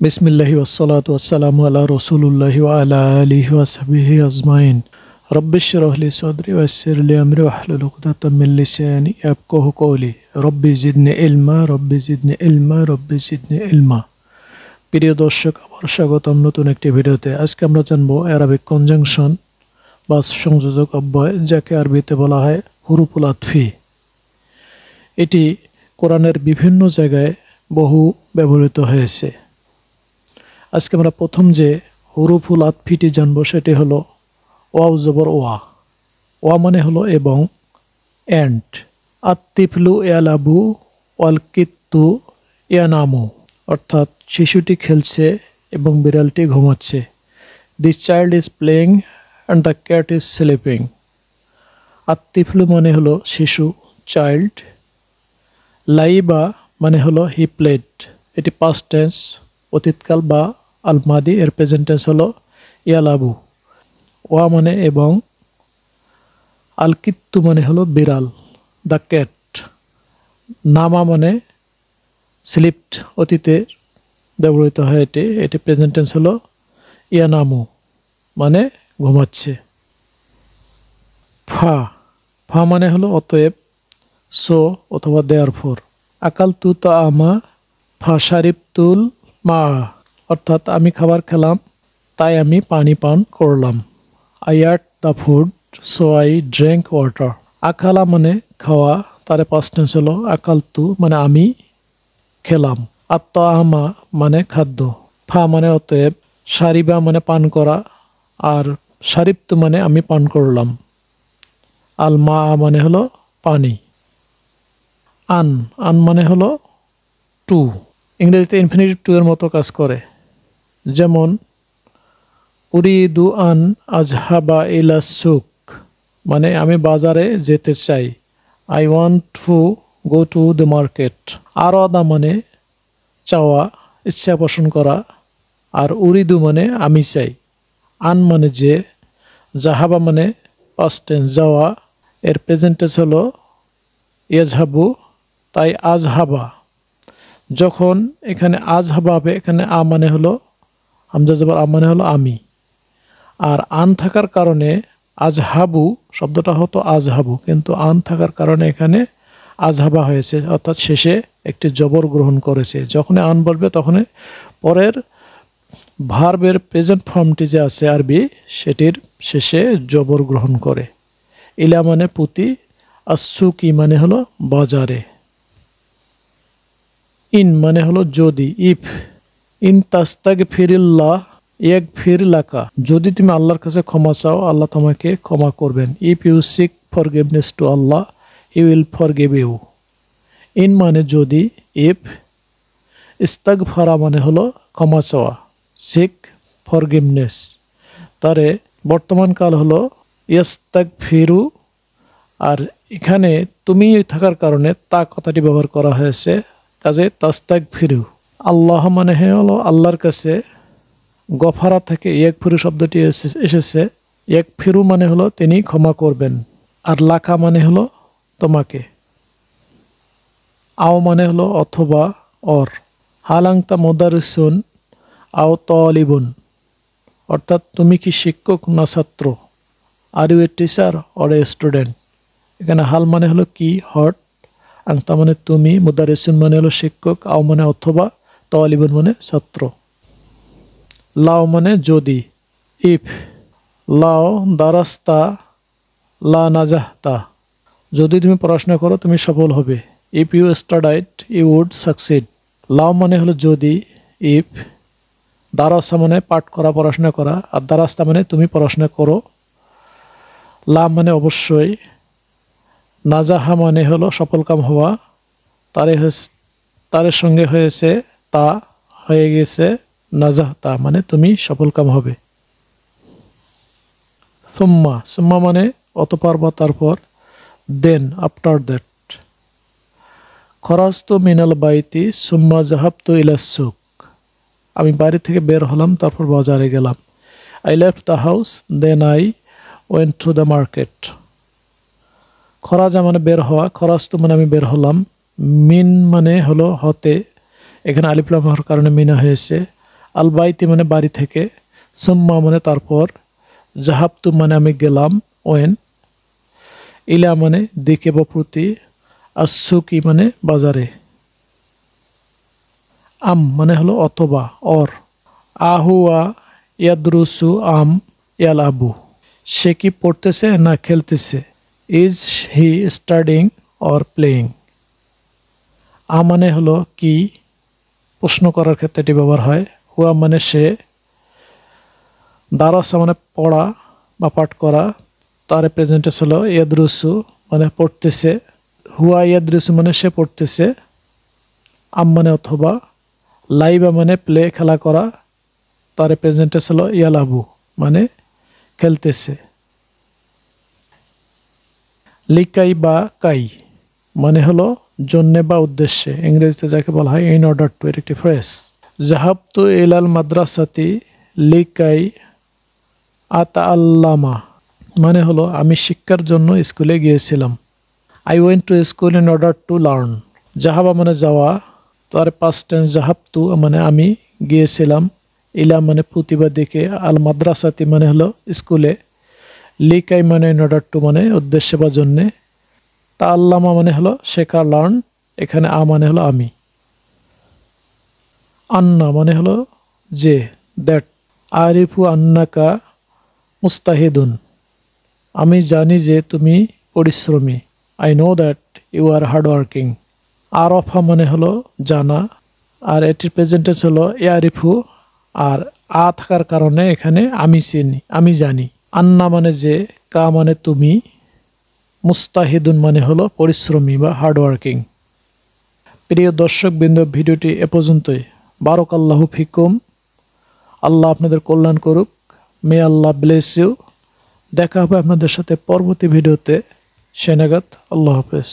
বিসমিল্লাহি ওয়াসসালাতু ওয়াসসালামু আলা রাসূলিল্লাহি ওয়া আলা আলিহি ওয়া সাহবিহি আজমাইন। রব্বিশ রহ লি সাদরি ওয়াইসির লি আমরি ওয়াহলুল উকদাতাম মিন লিসানি ইয়াফকাহু কওলি। রব্বি জিদনি ইলমা, রব্বি জিদনি ইলমা, রব্বি জিদনি ইলমা। প্রিয় দর্শক, আবার স্বাগতম নতুন একটি ভিডিওতে। আজকে আমরা জানবো অ্যারাবিক কনজাংশন বা সংযোজক অব্যয়, যাকে আরবিতে বলা হয় হুরুফুল আতফি। এটি কোরআনের বিভিন্ন জায়গায় বহু ব্যবহৃত হয়েছে। আজকে আমরা প্রথম যে হুরুফুল আতফিটি জানবো সেটি হলো ওয়াও জবর ওয়া। ওয়া মানে হলো এবং, অ্যান্ড। আত্তিফলু ইয়ালাবু ওয়াল কিত্তু ইয়ানামু, অর্থাৎ শিশুটি খেলছে এবং বিড়ালটি ঘুমাচ্ছে। This child is playing and the cat is sleeping. আত্তিফলু মানে হলো শিশু, চাইল্ড। লাইবা মানে হলো হি প্লেড, এটি পাস্ট টেন্স, অতীতকাল বা আলমাদি। এর প্রেজেন্ট টেন্স হলো ইয়ালাবু। ওয়া মানে এবং, আলকিত্তু মানে হলো বিড়াল, দ্য ক্যাট। নামা মানে স্লিপড, অতীতে ব্যবহৃত হয় এটি প্রেজেন্ট টেন্স হলো ইয়ানামু, মানে ঘুমাচ্ছে। ফা, ফা মানে হলো অতএব, সো অথবা দেয়ারফর। আকালতু তাআমা ফাশারিবতুল মা, অর্থাৎ আমি খাবার খেলাম তাই আমি পানি পান করলাম। I ate the food so I drink water. আকালা মানে খাওয়া, তার পাস্ট টেন্স হলো আকালতু, মানে আমি খেলাম। আত্তাআমা মানে খাদ্য। ফা মানে অতএব, সারিবা মানে পান করা, আর সারিবতু মানে আমি পান করলাম। আল মা মানে হলো পানি। আন, আন মানে হলো টু। ইংরেজিতে ইনফিনিটিভ টু এর মতো কাজ করে। যেমন উরিদু আন আজহাবা ইলা সুক, মানে আমি বাজারে যেতে চাই। I want to go to the market. আরাদা মানে চাওয়া, ইচ্ছা পোষণ করা, আর উরিদু মানে আমি চাই। আন মানে যে, জাহাবা মানে পাস্ট টেন্স যাওয়া, এর প্রেজেন্ট টেন্স হলো ইয়াজহাবু, তাই আজহাবা। যখন এখানে আজহাবা হবে, এখানে আ মানে হলো হামজা জবর আ মানে হলো আমি। আর আন থাকার কারণে আজহাবু শব্দটা হতো আজহাবু, কিন্তু আন থাকার কারণে এখানে আজহাবা হয়েছে, অর্থাৎ শেষে একটি জবর গ্রহণ করেছে। যখন আন বলবে তখন পরের ভার্বের প্রেজেন্ট ফর্মটি যে আছে আরবি, সেটির শেষে জবর গ্রহণ করে। ইলা মানে পুতি, আসুকি মানে হলো বাজারে। ইন মানে হলো যদি, ইফ। ইন তাস্তাগফিরিল্লাহ ইয়াগফির লাকা, যদি তুমি আল্লাহর কাছে ক্ষমা চাও আল্লাহ তোমাকে ক্ষমা করবেন। If you seek forgiveness to Allah he will forgive you. In মানে যদি, ইফ। ইস্তাগফারা মানে হলো ক্ষমা চাওয়া, সিক ফরগিভনেস। তারে বর্তমান কাল হলো ইয়াস্তাগফিরু, আর এখানে তুমি থাকার কারণে তা কথাটি ব্যবহার করা হয়েছে, কাজে তাস্তাগফিরু। আল্লাহ মানে হলো আল্লাহর কাছে। গফারা থেকে ইয়াগফিরু শব্দটি এসেছে। ইয়াগফিরু মানে হলো তিনি ক্ষমা করবেন, আর লাকা মানে হলো তোমাকে। আও মানে হলো অথবা, অর। হালাংতা মুদারিসুন আও তালিবুন, অর্থাৎ তুমি কি শিক্ষক না ছাত্র। Are you a teacher or a student. এখানে হাল মানে হলো কি, হট। আংতা মানে তুমি, মুদারিসুন মানে হলো শিক্ষক, আও মানে অথবা, তালিবুন মানে ছাত্র। লাও মানে যদি, ইফ। লাও দারাস্তা লা নাজাহতা, যদি তুমি পড়াশোনা করো তুমি সফল হবে। If you studied you would succeed. লাও মানে হলো যদি, ইফ। দারাসা মানে পাঠ করা, পড়াশোনা করা, আর দারাস্তা মানে তুমি পড়াশোনা করো। লা মানে অবশ্যই। নাজাহা মানে হলো সফলকাম হওয়া, তারের সঙ্গে হয়েছে তা, হয়ে গেছে নাজাহতা, মানে তুমি সফলকাম হবে। সুম্মা, সুম্মা মানে অতঃপর বা তারপর। দেন, আফটার দ্যাট। খরাজতু মিনাল বাইতি সুম্মা জাহাবতু ইলা সুক, আমি বাড়ি থেকে বের হলাম তারপর বাজারে গেলাম। I left the house then I went to the market. খরাজা মানে বের হওয়া, খরাজতু মানে আমি বের হলাম। মিন মানে হলো হতে, এখানে আলিফ লাম হওয়ার কারণে মিনা হয়েছে। আল বাইতি মানে বাড়ি থেকে, সুম্মা মানে তারপর, জাহাবতু মানে আমি গেলাম, ওয়েন, ইলা মানে দিকে বা প্রতি, আসুকি মানে বাজারে, আম মানে হলো অথবা অর, আহুয়া ইয়াদরুসু আম ইয়াল আবু, সে কি পড়তেছে না খেলতেছে, is he studying or playing. আ মানে হলো কি, প্রশ্ন করার ক্ষেত্রে এটি ব্যবহার হয়। হুয়া মানে সে, দারাসা মানে পড়া বা পাঠ করা, তার প্রেজেন্টেন্স হলো ইয়াদরুসু মানে পড়তেছে, হুয়া ইয়াদরুসু মানে সে পড়তেছে, আম মানে অথবা, লাইবা মানে প্লে খেলা করা, তার প্রেজেন্টেন্স হলো ইয়ালাবু মানে খেলতেছে। লিকাই বা কাই মানে হলো জন্যে বা উদ্দেশ্যে, ইংরেজিতে যাকে বলা হয় ইন অর্ডার টু, এর একটি ফ্রেজ। জাহাবতু ইলাল মাদ্রাসাতি লিকাই আতা আল্লামা মানে হলো আমি শিক্ষার জন্য স্কুলে গিয়েছিলাম। I went to school in order to learn. জাহাবা মানে যাওয়া, তার পাস্ট টেন্স জাহাবতু মানে আমি গিয়েছিলাম, ইলা মানে প্রতিবার দিকে, আল মাদ্রাসাতি মানে হলো স্কুলে, লিকাই মানে ইন অর্ডার টু মানে উদ্দেশ্যে বা জন্যে, তা আল্লামা মানে হলো শেখা লার্ন, এখানে আ মানে হলো আমি। আন্না মানে হলো যে, দ্যাট, আরিফু আন্নাকা মুস্তাহিদুন আমি জানি যে তুমি পরিশ্রমী, I know that you are hard working. আরফা মানে হলো জানা, আর এটির প্রেজেন্টেন্স হলো ইয়ারিফু, আর আ থাকার কারণে এখানে আমি চিনি, আমি জানি। আন্না মানে যে, কা মানে তুমি, মুস্তাহিদুন মানে হলো পরিশ্রমী বা হার্ড ওয়ার্কিং। প্রিয় দর্শকবৃন্দ, ভিডিওটি এ পর্যন্তই। বারাকাল্লাহু ফিকুম, আল্লাহ আপনাদের কল্যাণ করুক, মে আল্লাহ ব্লেস ইউ। দেখা হবে আপনাদের সাথে পরবর্তী ভিডিওতে, সে নাগাদ আল্লাহ হাফেজ।